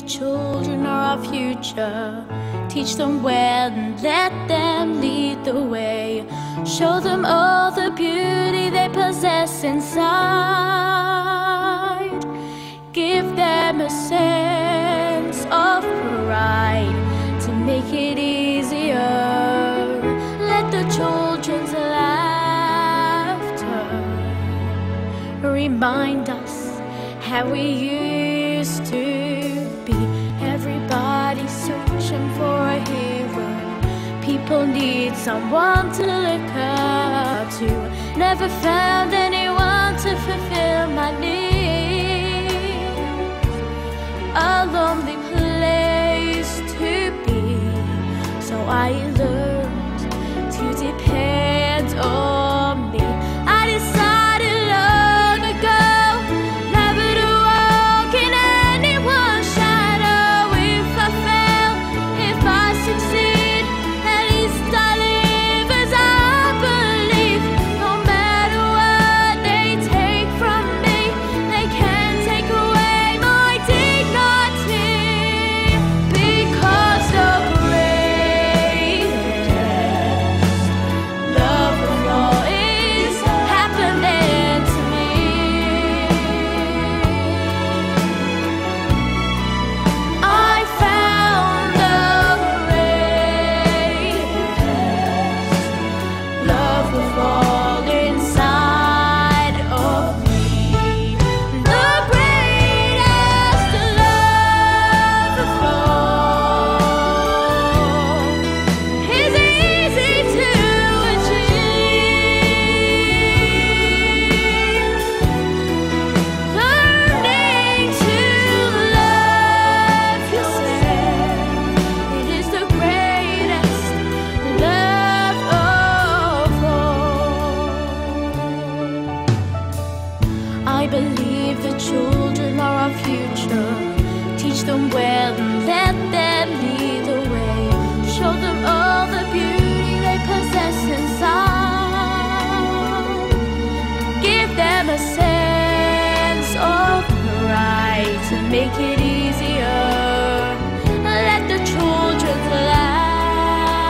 children are our future. Teach them well and let them lead the way. Show them all the beauty they possess inside. Give them a sense of pride to make it easier. Let the children's laughter remind us how we used to be. Everybody searching for a hero. People need someone to look up to. Never found anyone to fulfill my needs. A lonely place to be. So I learned to depend on me. I decided long ago never to walk in anyone's shadow. If I fail, if I succeed, at least I live as I believe. No matter what they take from me, they can't take away my dignity. Because the greatest love of all is happening to me. I found the greatest love of all inside of me. The greatest love of all is easy to achieve. Learning to love yourself, it is the greatest love of all. I believe the children are our future. Teach them well and let them lead the way. Show them all the beauty they possess inside. Give them a sense of pride to make it easier. Let the children's laughter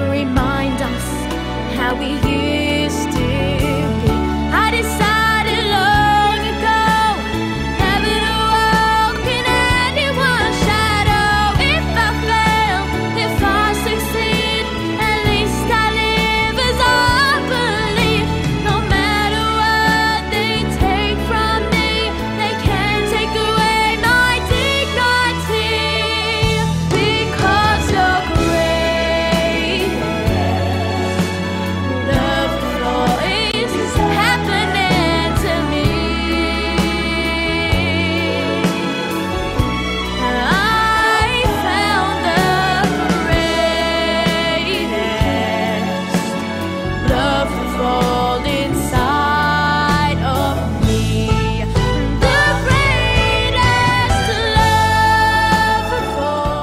remind us how we used to be. I decided long ago never to walk in anyone's shadow. If I fail, if I succeed, at least I live as I believe. No matter what they take from me, they can't take away my dignity. Because the greatest love of all is happening to me. I found the greatest love of all inside of me. The greatest love of all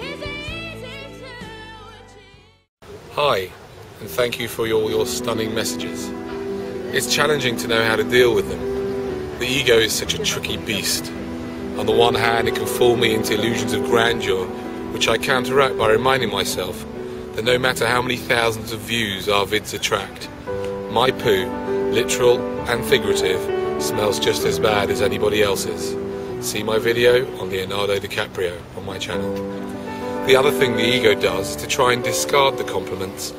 is easy to achieve. Hi, and thank you for all your stunning messages. It's challenging to know how to deal with them. The ego is such a tricky beast. On the one hand, it can fool me into illusions of grandeur, which I counteract by reminding myself that no matter how many thousands of views our vids attract, my poo, literal and figurative, smells just as bad as anybody else's. See my video on Leonardo DiCaprio on my channel. The other thing the ego does is to try and discard the compliments,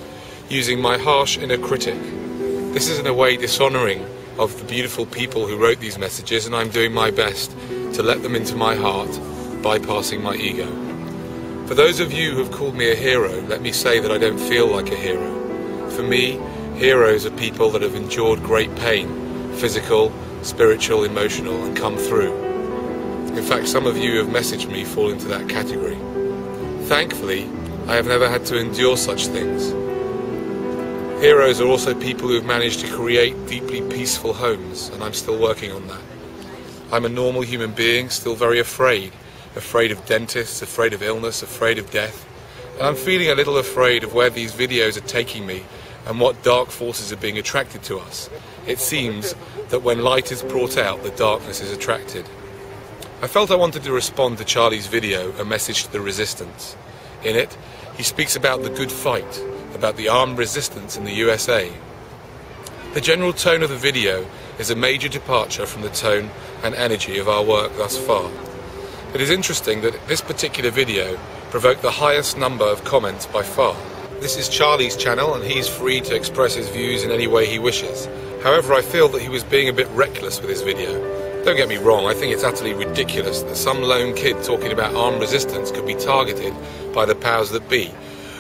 using my harsh inner critic. This is in a way dishonouring of the beautiful people who wrote these messages, and I'm doing my best to let them into my heart, bypassing my ego. For those of you who have called me a hero, let me say that I don't feel like a hero. For me, heroes are people that have endured great pain, physical, spiritual, emotional, and come through. In fact, some of you who have messaged me fall into that category. Thankfully, I have never had to endure such things. Heroes are also people who have managed to create deeply peaceful homes, and I'm still working on that. I'm a normal human being, still very afraid of dentists, afraid of illness, afraid of death, and I'm feeling a little afraid of where these videos are taking me and what dark forces are being attracted to us. It seems that when light is brought out, the darkness is attracted. I felt I wanted to respond to Charlie's video, A Message to the Resistance. In it, he speaks about the good fight, about the armed resistance in the USA. The general tone of the video is a major departure from the tone and energy of our work thus far. It is interesting that this particular video provoked the highest number of comments by far. This is Charlie's channel and he's free to express his views in any way he wishes. However, I feel that he was being a bit reckless with his video. Don't get me wrong, I think it's utterly ridiculous that some lone kid talking about armed resistance could be targeted by the powers that be,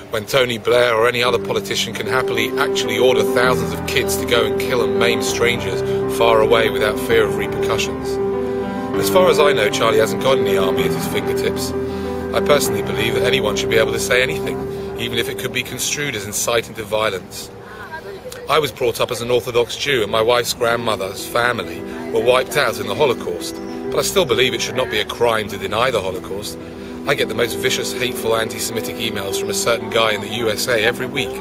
when Tony Blair or any other politician can happily actually order thousands of kids to go and kill and maim strangers far away without fear of repercussions. As far as I know, Charlie hasn't got any army at his fingertips. I personally believe that anyone should be able to say anything, even if it could be construed as inciting to violence. I was brought up as an Orthodox Jew and my wife's grandmother's family were wiped out in the Holocaust, but I still believe it should not be a crime to deny the Holocaust. I get the most vicious, hateful, anti-Semitic emails from a certain guy in the USA every week.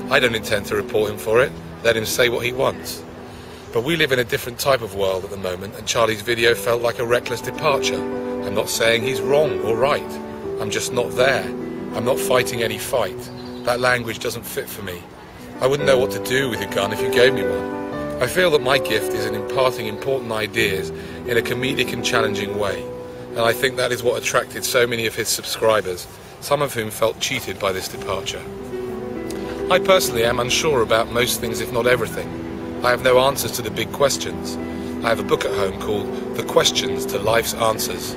I don't intend to report him for it, let him say what he wants. But we live in a different type of world at the moment, and Charlie's video felt like a reckless departure. I'm not saying he's wrong or right. I'm just not there. I'm not fighting any fight. That language doesn't fit for me. I wouldn't know what to do with a gun if you gave me one. I feel that my gift is in imparting important ideas in a comedic and challenging way, and I think that is what attracted so many of his subscribers, some of whom felt cheated by this departure. I personally am unsure about most things, if not everything. I have no answers to the big questions. I have a book at home called The Questions to Life's Answers,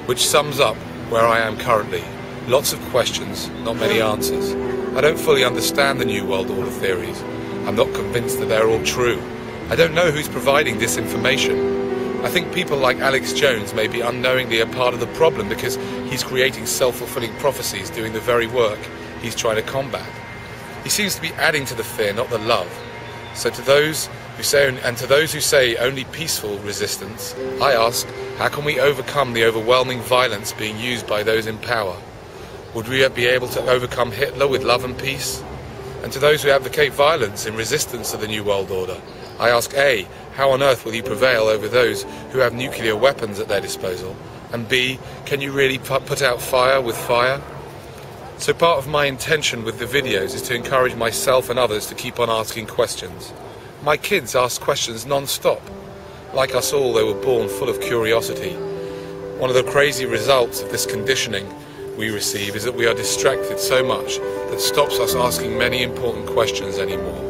which sums up where I am currently. Lots of questions, not many answers. I don't fully understand the New World Order theories. I'm not convinced that they're all true. I don't know who's providing this information. I think people like Alex Jones may be unknowingly a part of the problem because he's creating self-fulfilling prophecies doing the very work he's trying to combat. He seems to be adding to the fear, not the love. So to those who say only peaceful resistance, I ask, how can we overcome the overwhelming violence being used by those in power? Would we be able to overcome Hitler with love and peace? And to those who advocate violence in resistance to the New World Order, I ask A, how on earth will you prevail over those who have nuclear weapons at their disposal? And B, can you really put out fire with fire? So part of my intention with the videos is to encourage myself and others to keep on asking questions. My kids ask questions non-stop. Like us all, they were born full of curiosity. One of the crazy results of this conditioning we receive is that we are distracted so much that stops us asking many important questions anymore.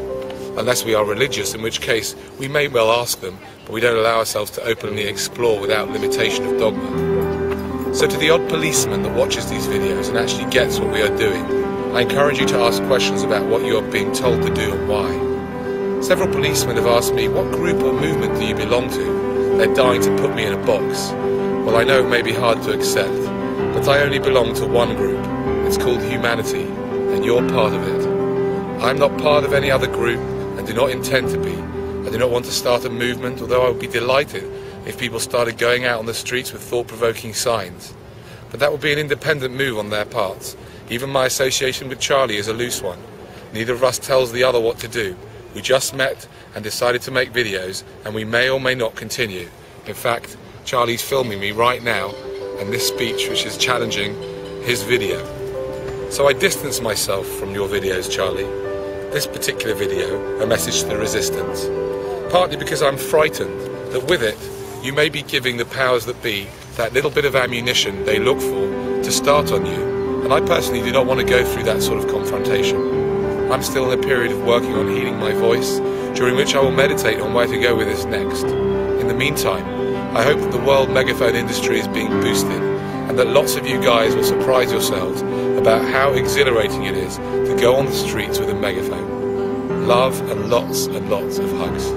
Unless we are religious, in which case we may well ask them, but we don't allow ourselves to openly explore without limitation of dogma. So to the odd policeman that watches these videos and actually gets what we are doing, I encourage you to ask questions about what you are being told to do and why. Several policemen have asked me, what group or movement do you belong to? They're dying to put me in a box. Well, I know it may be hard to accept, but I only belong to one group. It's called humanity, and you're part of it. I'm not part of any other group, and do not intend to be. I do not want to start a movement, although I would be delighted if people started going out on the streets with thought-provoking signs. But that would be an independent move on their parts. Even my association with Charlie is a loose one. Neither of us tells the other what to do. We just met and decided to make videos, and we may or may not continue. In fact, Charlie's filming me right now, and this speech which is challenging his video. So I distance myself from your videos, Charlie. This particular video, A Message to the Resistance. Partly because I'm frightened that with it, you may be giving the powers that be that little bit of ammunition they look for to start on you. And I personally do not want to go through that sort of confrontation. I'm still in a period of working on healing my voice, during which I will meditate on where to go with this next. In the meantime, I hope that the world megaphone industry is being boosted and that lots of you guys will surprise yourselves about how exhilarating it is to go on the streets with a megaphone. Love and lots of hugs.